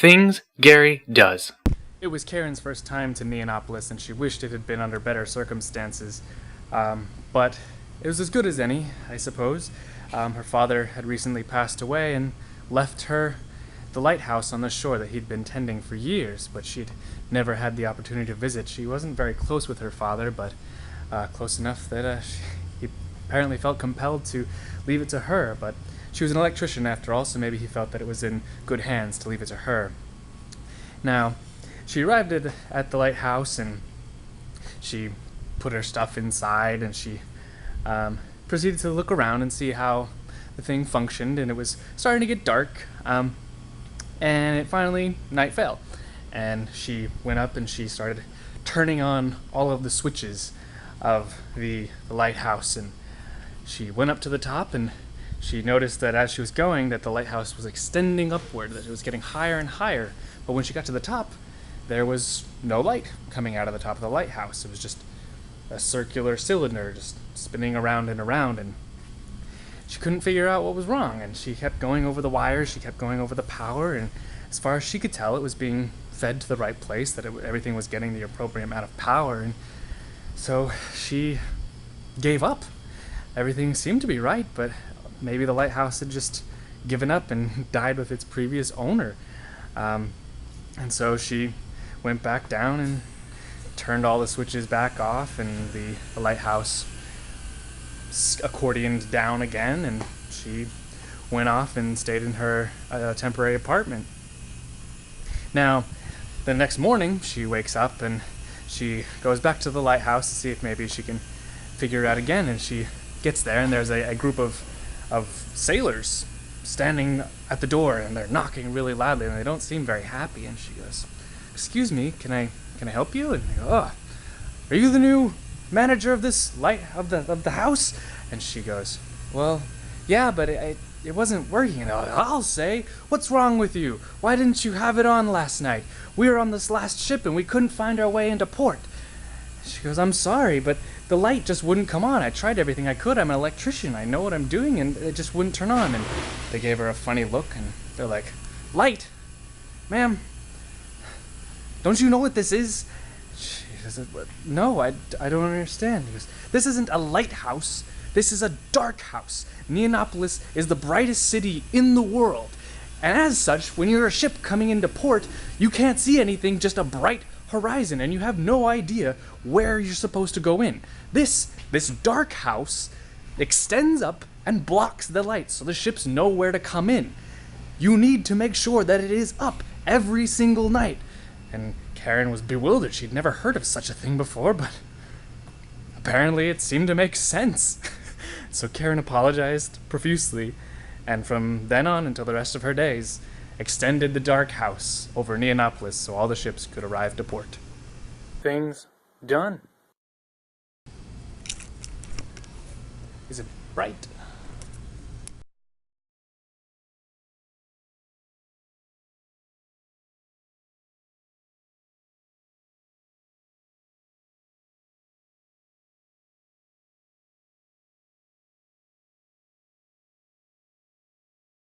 Things Gary does. It was Karen's first time to Neonopolis, and she wished it had been under better circumstances. But it was as good as any, I suppose. Her father had recently passed away and left her the lighthouse on the shore that he'd been tending for years, but she'd never had the opportunity to visit. She wasn't very close with her father, but close enough that he apparently felt compelled to leave it to her. But she was an electrician after all, so maybe he felt that it was in good hands to leave it to her. Now, she arrived at the lighthouse, and she put her stuff inside, and she proceeded to look around and see how the thing functioned, and it was starting to get dark, and it finally, night fell, and she went up and she started turning on all of the switches of the lighthouse, and she went up to the top, and she noticed that as she was going that the lighthouse was extending upward, that it was getting higher and higher, but when she got to the top, there was no light coming out of the top of the lighthouse. It was just a circular cylinder just spinning around and around, and she couldn't figure out what was wrong, and she kept going over the wires, she kept going over the power, and as far as she could tell, it was being fed to the right place, that everything was getting the appropriate amount of power, and so she gave up. Everything seemed to be right, but maybe the lighthouse had just given up and died with its previous owner. And so she went back down and turned all the switches back off, and the lighthouse accordioned down again, and she went off and stayed in her temporary apartment. Now, the next morning, she wakes up and she goes back to the lighthouse to see if maybe she can figure it out again, and she gets there, and there's a group of sailors standing at the door, and they're knocking really loudly, and they don't seem very happy, and she goes, "Excuse me, can I help you?" And they go, "Oh, are you the new manager of this of the house?" And she goes, "Well, yeah, but it wasn't working." And I'll say, "What's wrong with you? Why didn't you have it on last night? We were on this last ship and we couldn't find our way into port." She goes, "I'm sorry, but the light just wouldn't come on. I tried everything I could. I'm an electrician. I know what I'm doing, and it just wouldn't turn on." And they gave her a funny look, and they're like, "Light? Ma'am, don't you know what this is?" She says, "No, I don't understand." He goes, "This isn't a lighthouse. This is a dark house. Neonopolis is the brightest city in the world. And as such, when you're a ship coming into port, you can't see anything, just a bright horizon, and you have no idea where you're supposed to go in. This dark house extends up and blocks the light, so the ships know where to come in. You need to make sure that it is up every single night." And Karen was bewildered. She'd never heard of such a thing before, but apparently it seemed to make sense. So Karen apologized profusely, and from then on until the rest of her days, extended the dark house over Neonopolis so all the ships could arrive to port. Things done. Is it bright?